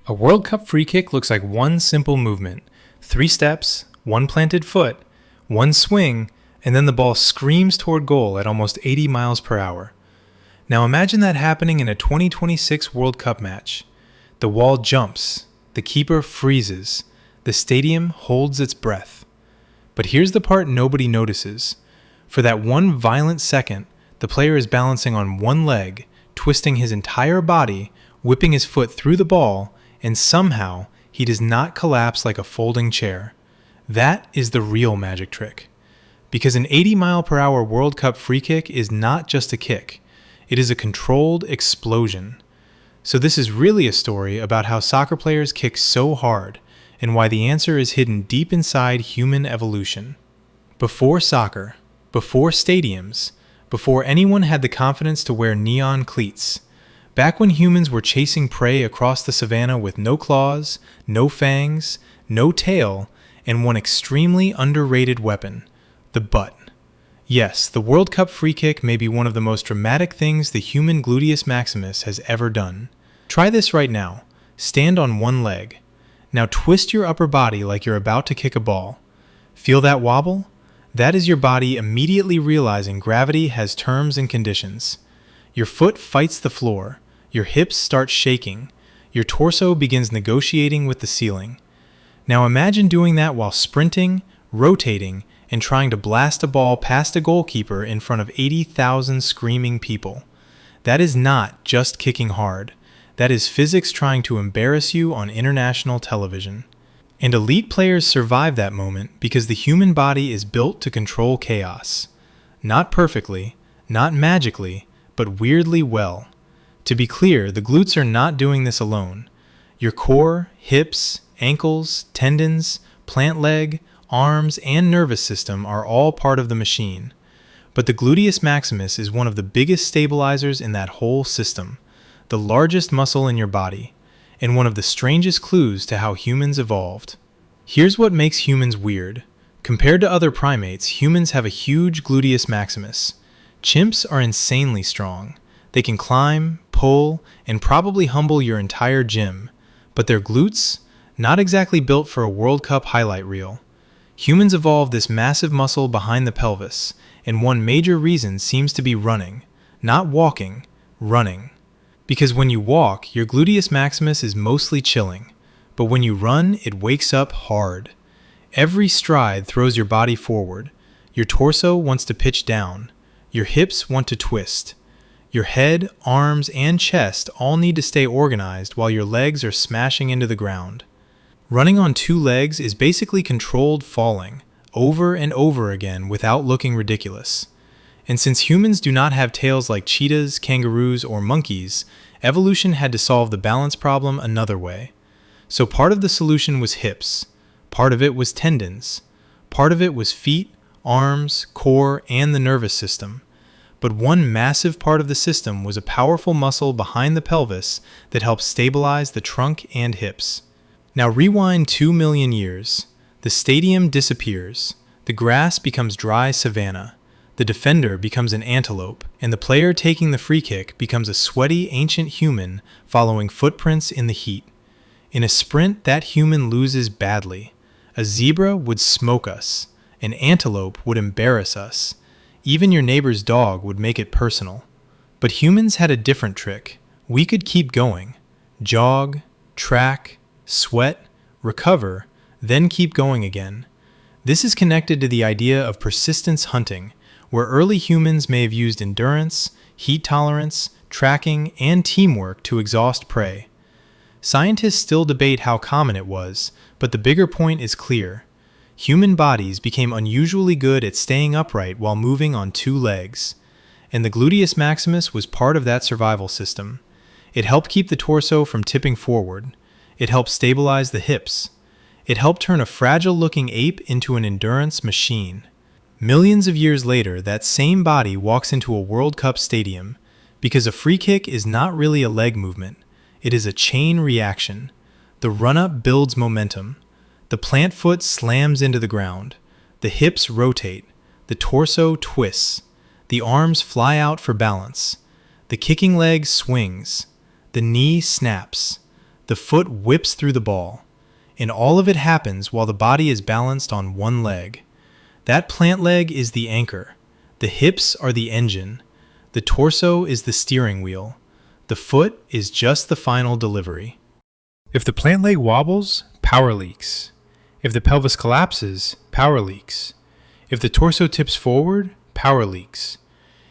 A World Cup free kick looks like one simple movement. 3 steps, 1 planted foot, 1 swing, and then the ball screams toward goal at almost 80 miles per hour. Now imagine that happening in a 2026 World Cup match. The wall jumps, the keeper freezes, the stadium holds its breath. But here's the part nobody notices. For that one violent second, the player is balancing on one leg, twisting his entire body, whipping his foot through the ball, and somehow he does not collapse like a folding chair. That is the real magic trick. Because an 80-mile-per-hour World Cup free kick is not just a kick. It is a controlled explosion. So this is really a story about how soccer players kick so hard, and why the answer is hidden deep inside human evolution. Before soccer, before stadiums, before anyone had the confidence to wear neon cleats, back when humans were chasing prey across the Savanna with no claws, no fangs, no tail, and one extremely underrated weapon, the butt. Yes, the World Cup free kick may be one of the most dramatic things the human Gluteus Maximus has ever done. Try this right now. Stand on one leg. Now twist your upper body like you're about to kick a ball. Feel that wobble? That is your body immediately realizing gravity has terms and conditions. Your foot fights the floor. Your hips start shaking. Your torso begins negotiating with the ceiling. Now imagine doing that while sprinting, rotating, and trying to blast a ball past a goalkeeper in front of 80,000 screaming people. That is not just kicking hard. That is physics trying to embarrass you on international television. And elite players survive that moment because the human body is built to control chaos. Not perfectly, not magically, but weirdly well. To be clear, the glutes are not doing this alone. Your core, hips, ankles, tendons, plant leg, arms, and nervous system are all part of the machine. But the gluteus maximus is one of the biggest stabilizers in that whole system, the largest muscle in your body, and one of the strangest clues to how humans evolved. Here's what makes humans weird. Compared to other primates, humans have a huge gluteus maximus. Chimps are insanely strong. They can climb, pull, and probably humble your entire gym. But their glutes? Not exactly built for a World Cup highlight reel. Humans evolved this massive muscle behind the pelvis, and one major reason seems to be running. Not walking, running. Because when you walk, your gluteus maximus is mostly chilling. But when you run, it wakes up hard. Every stride throws your body forward. Your torso wants to pitch down. Your hips want to twist. Your head, arms, and chest all need to stay organized while your legs are smashing into the ground. Running on 2 legs is basically controlled falling, over and over again without looking ridiculous. And since humans do not have tails like cheetahs, kangaroos, or monkeys, evolution had to solve the balance problem another way. So part of the solution was hips, part of it was tendons, part of it was feet, arms, core, and the nervous system. But one massive part of the system was a powerful muscle behind the pelvis that helps stabilize the trunk and hips. Now rewind 2 million years. The stadium disappears. The grass becomes dry savanna. The defender becomes an antelope, and the player taking the free kick becomes a sweaty ancient human following footprints in the heat. In a sprint, that human loses badly. A zebra would smoke us. An antelope would embarrass us. Even your neighbor's dog would make it personal. But humans had a different trick. We could keep going. Jog, track, sweat, recover, then keep going again. This is connected to the idea of persistence hunting, where early humans may have used endurance, heat tolerance, tracking, and teamwork to exhaust prey. Scientists still debate how common it was, but the bigger point is clear. Human bodies became unusually good at staying upright while moving on 2 legs, and the gluteus maximus was part of that survival system. It helped keep the torso from tipping forward. It helped stabilize the hips. It helped turn a fragile-looking ape into an endurance machine. Millions of years later, that same body walks into a World Cup stadium, because a free kick is not really a leg movement. It is a chain reaction. The run-up builds momentum. The plant foot slams into the ground. The hips rotate. The torso twists. The arms fly out for balance. The kicking leg swings. The knee snaps. the foot whips through the ball, and all of it happens while the body is balanced on one leg. That plant leg is the anchor, the hips are the engine, the torso is the steering wheel, the foot is just the final delivery. If the plant leg wobbles, power leaks. If the pelvis collapses, power leaks. If the torso tips forward, power leaks.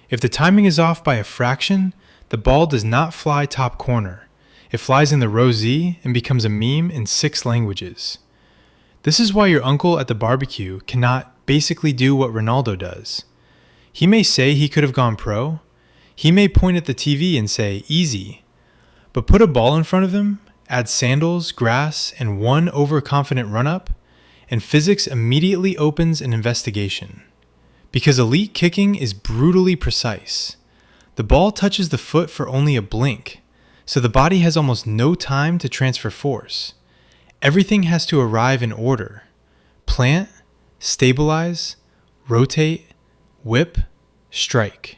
If the timing is off by a fraction, the ball does not fly top corner. It flies in the row Z and becomes a meme in 6 languages. This is why your uncle at the barbecue cannot basically do what Ronaldo does. He may say he could have gone pro. He may point at the TV and say, easy. But put a ball in front of him, add sandals, grass, and one overconfident run-up, and physics immediately opens an investigation. Because elite kicking is brutally precise. The ball touches the foot for only a blink, so the body has almost no time to transfer force. Everything has to arrive in order. Plant, stabilize, rotate, whip, strike.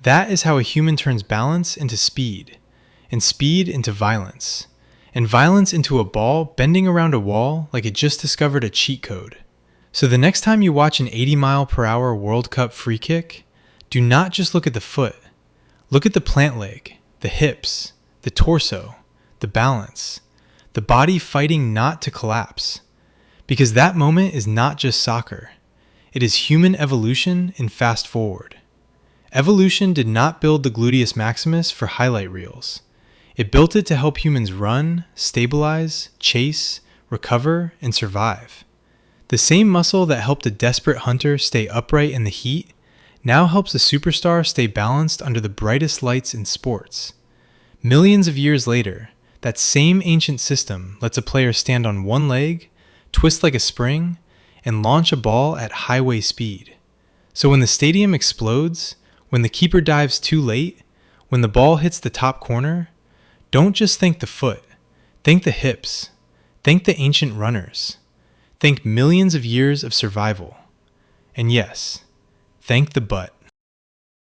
That is how a human turns balance into speed, and speed into violence, and violence into a ball bending around a wall like it just discovered a cheat code. So the next time you watch an 80-mile-per-hour World Cup free kick, do not just look at the foot. Look at the plant leg, the hips, the torso, the balance, the body fighting not to collapse. Because that moment is not just soccer. It is human evolution in fast forward. Evolution did not build the Gluteus Maximus for highlight reels. It built it to help humans run, stabilize, chase, recover, and survive. The same muscle that helped a desperate hunter stay upright in the heat now helps a superstar stay balanced under the brightest lights in sports. Millions of years later, that same ancient system lets a player stand on one leg, twist like a spring, and launch a ball at highway speed. So when the stadium explodes, when the keeper dives too late, when the ball hits the top corner, don't just thank the foot, thank the hips, thank the ancient runners, thank millions of years of survival. And yes, thank the butt.